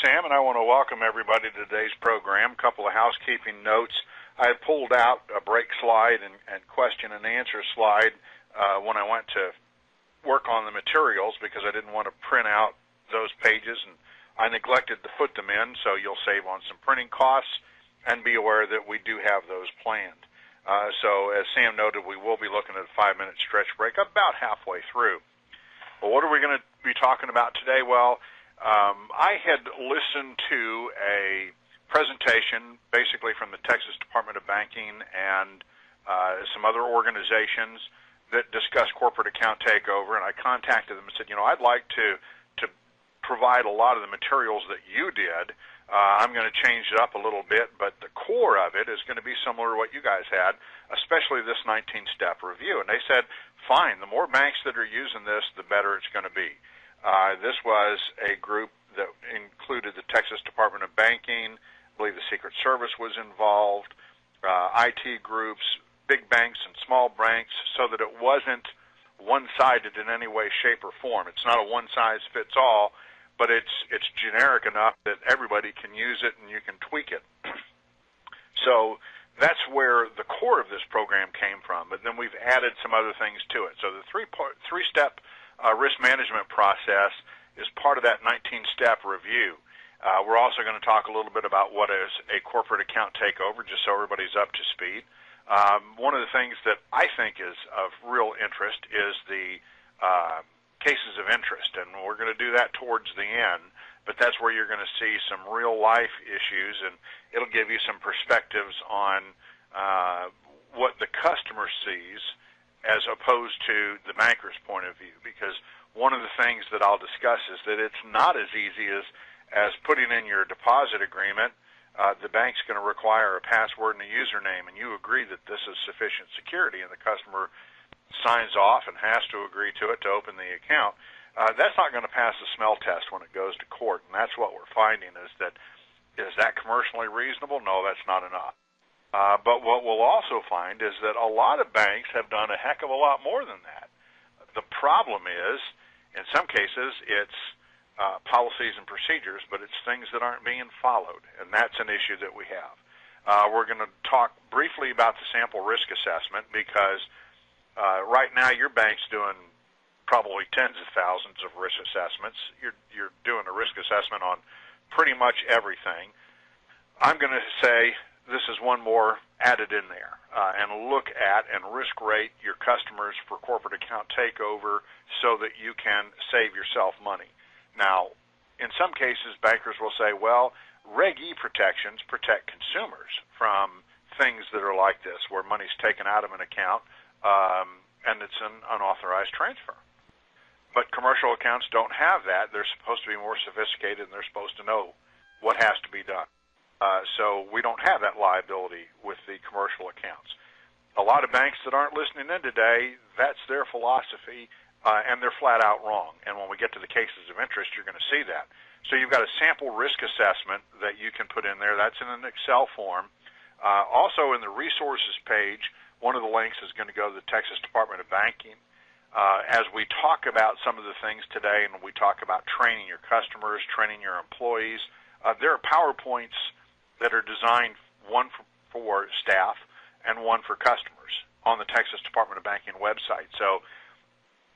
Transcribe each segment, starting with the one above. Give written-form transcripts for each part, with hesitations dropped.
Sam, and I want to welcome everybody to today's program. A couple of housekeeping notes. I had pulled out a break slide and question and answer slide when I went to work on the materials because I didn't want to print out those pages, and I neglected to put them in, so you'll save on some printing costs, and be aware that we do have those planned. So as Sam noted, we will be looking at a 5-minute stretch break about halfway through. Well, what are we going to be talking about today? Well, I had listened to a presentation basically from the Texas Department of Banking and some other organizations that discuss corporate account takeover, and I contacted them and said, I'd like to provide a lot of the materials that you did. I'm going to change it up a little bit, but the core of it is going to be similar to what you guys had, especially this 19-step review. And they said, fine, the more banks that are using this, the better it's going to be. This was a group that included the Texas Department of Banking. I believe the Secret Service was involved, IT groups, big banks and small banks, so that it wasn't one-sided in any way, shape, or form. It's not a one-size-fits-all, but it's generic enough that everybody can use it and you can tweak it. So that's where the core of this program came from, but then we've added some other things to it. So the three-step risk management process is part of that 19-step review. We're also going to talk a little bit about what is a corporate account takeover, just so everybody's up to speed. One of the things that I think is of real interest is the cases of interest, and we're going to do that towards the end, but that's where you're going to see some real-life issues, and it'll give you some perspectives on what the customer sees as opposed to the banker's point of view, because one of the things that I'll discuss is that it's not as easy as putting in your deposit agreement. The bank's going to require a password and a username, and you agree that this is sufficient security, and the customer signs off and has to agree to it to open the account. That's not going to pass the smell test when it goes to court, and that's what we're finding is that commercially reasonable? No, that's not enough. But what we'll also find is that a lot of banks have done a heck of a lot more than that. The problem is, in some cases, it's policies and procedures, but it's things that aren't being followed, and that's an issue that we have. We're going to talk briefly about the sample risk assessment because right now your bank's doing probably tens of thousands of risk assessments. You're doing a risk assessment on pretty much everything. I'm going to say this is one more added in there, and look at and risk rate your customers for corporate account takeover so that you can save yourself money. Now, in some cases, bankers will say, well, Reg E protections protect consumers from things that are like this, where money's taken out of an account and it's an unauthorized transfer. But commercial accounts don't have that. They're supposed to be more sophisticated, and they're supposed to know what has to be done. So we don't have that liability with the commercial accounts. A lot of banks that aren't listening in today, that's their philosophy, and they're flat out wrong. And when we get to the cases of interest, you're going to see that. So you've got a sample risk assessment that you can put in there. That's in an Excel form. Also in the resources page, one of the links is going to go to the Texas Department of Banking. As we talk about some of the things today, and we talk about training your customers, training your employees, there are PowerPoints that are designed, one for staff and one for customers on the Texas Department of Banking website. So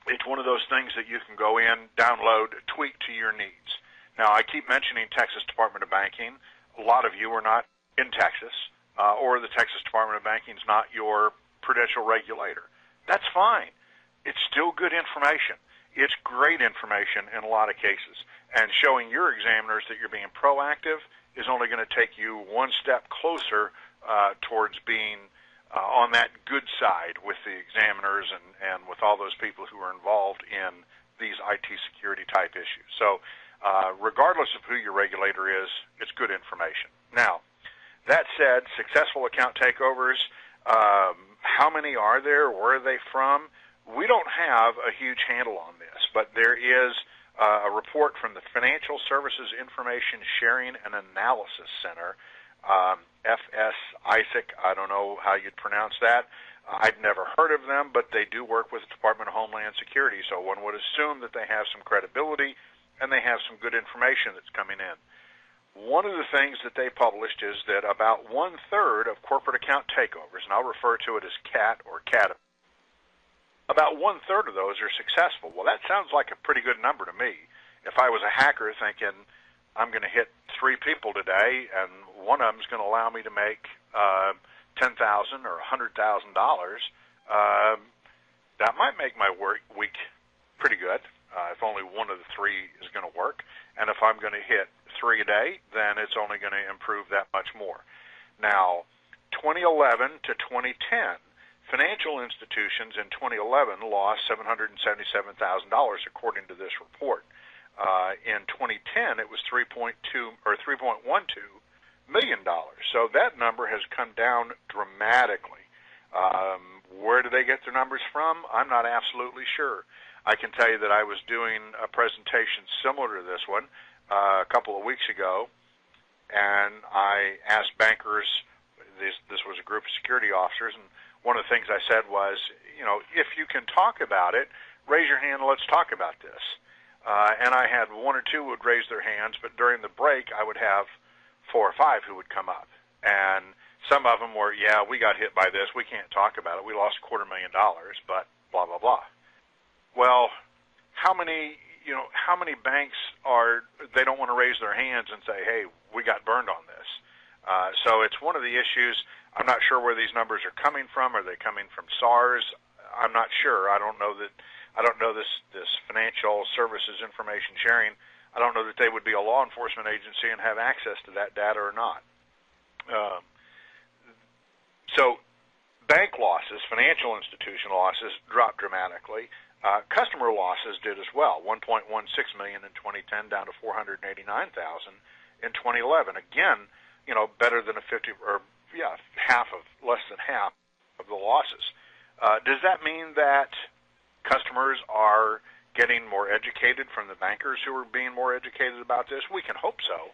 it's one of those things that you can go in, download, tweak to your needs. Now, I keep mentioning Texas Department of Banking. A lot of you are not in Texas, or the Texas Department of Banking is not your prudential regulator. That's fine. It's still good information. It's great information in a lot of cases. And showing your examiners that you're being proactive is only going to take you one step closer towards being on that good side with the examiners and with all those people who are involved in these IT security type issues. So regardless of who your regulator is, it's good information. Now, that said, successful account takeovers, how many are there? Where are they from? We don't have a huge handle on this, but there is a report from the Financial Services Information Sharing and Analysis Center, FS-ISAC. I don't know how you'd pronounce that. I'd never heard of them, but they do work with the Department of Homeland Security, so one would assume that they have some credibility and they have some good information that's coming in. One of the things that they published is that about 1/3 of corporate account takeovers, and I'll refer to it as CAT or CAT, about 1/3 of those are successful. Well, that sounds like a pretty good number to me. If I was a hacker thinking, I'm going to hit 3 people today, and one of them is going to allow me to make $10,000 or $100,000, that might make my week pretty good. If only one of the 3 is going to work, and if I'm going to hit 3 a day, then it's only going to improve that much more. Now, 2011 to 2010, financial institutions in 2011 lost $777,000 according to this report. In 2010, it was $3.12 million. So that number has come down dramatically. Where do they get their numbers from? I'm not absolutely sure. I can tell you that I was doing a presentation similar to this one a couple of weeks ago, and I asked bankers, this was a group of security officers, and one of the things I said was, if you can talk about it, raise your hand and let's talk about this. And I had 1 or 2 would raise their hands, but during the break I would have 4 or 5 who would come up. And some of them were, yeah, we got hit by this, we can't talk about it, we lost $250,000, but blah, blah, blah. Well, how many banks they don't want to raise their hands and say, hey, we got burned on this. So it's one of the issues. I'm not sure where these numbers are coming from. Are they coming from SARS? I'm not sure. I don't know this financial services information sharing. I don't know that they would be a law enforcement agency and have access to that data or not. So bank losses, financial institution losses dropped dramatically. Customer losses did as well, 1.16 million in 2010 down to 489,000 in 2011. Again, better than less than half of the losses. Does that mean that customers are getting more educated from the bankers who are being more educated about this? We can hope so.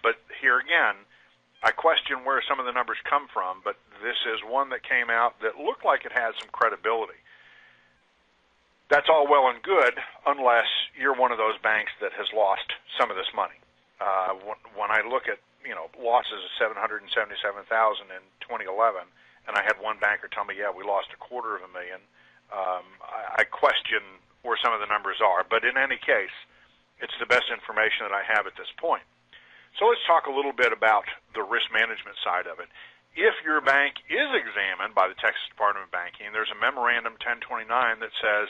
But here again, I question where some of the numbers come from, but this is one that came out that looked like it had some credibility. That's all well and good unless you're one of those banks that has lost some of this money. When I look at losses of $777,000 in 2011, and I had one banker tell me, yeah, we lost $250,000, I question where some of the numbers are. But in any case, it's the best information that I have at this point. So let's talk a little bit about the risk management side of it. If your bank is examined by the Texas Department of Banking, there's a memorandum 1029 that says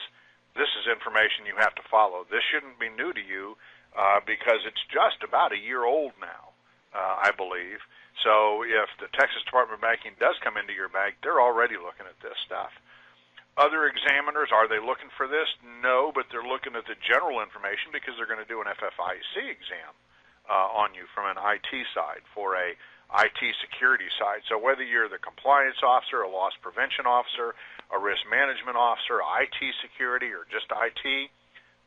this is information you have to follow. This shouldn't be new to you because it's just about a year old now, I believe. So if the Texas Department of Banking does come into your bank, they're already looking at this stuff. Other examiners, are they looking for this? No, but they're looking at the general information because they're going to do an FFIEC exam on you from an IT side, for a IT security side. So whether you're the compliance officer, a loss prevention officer, a risk management officer, IT security, or just IT,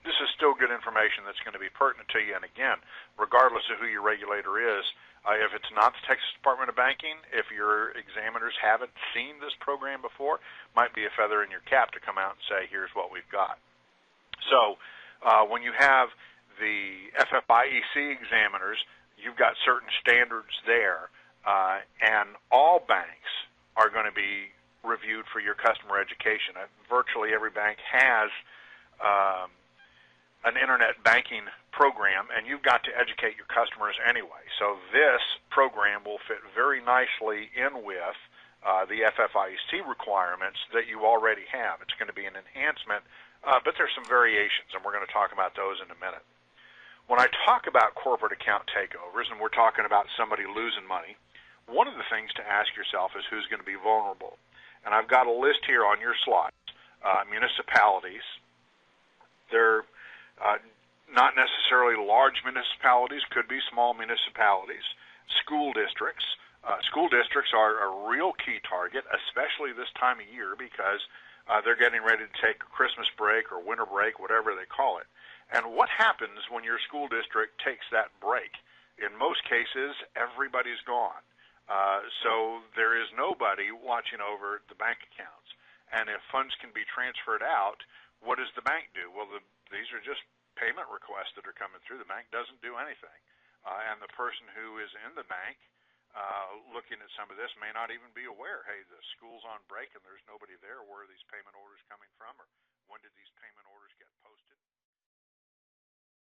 this is still good information that's going to be pertinent to you. And again, regardless of who your regulator is, if it's not the Texas Department of Banking, if your examiners haven't seen this program before, might be a feather in your cap to come out and say, here's what we've got. So when you have the FFIEC examiners, you've got certain standards there, and all banks are going to be reviewed for your customer education. Virtually every bank has an internet banking program, and you've got to educate your customers anyway. So this program will fit very nicely in with the FFIEC requirements that you already have. It's going to be an enhancement, but there's some variations, and we're going to talk about those in a minute. When I talk about corporate account takeovers, and we're talking about somebody losing money, one of the things to ask yourself is who's going to be vulnerable. And I've got a list here on your slides. Municipalities, they're not necessarily large municipalities, could be small municipalities. School districts. School districts are a real key target, especially this time of year, because they're getting ready to take a Christmas break or winter break, whatever they call it. And what happens when your school district takes that break? In most cases, everybody's gone. So there is nobody watching over the bank accounts. And if funds can be transferred out, what does the bank do? Well, these are just payment requests that are coming through. The bank doesn't do anything. and the person who is in the bank looking at some of this may not even be aware, hey, the school's on break and there's nobody there. Where are these payment orders coming from, or when did these payment orders get posted?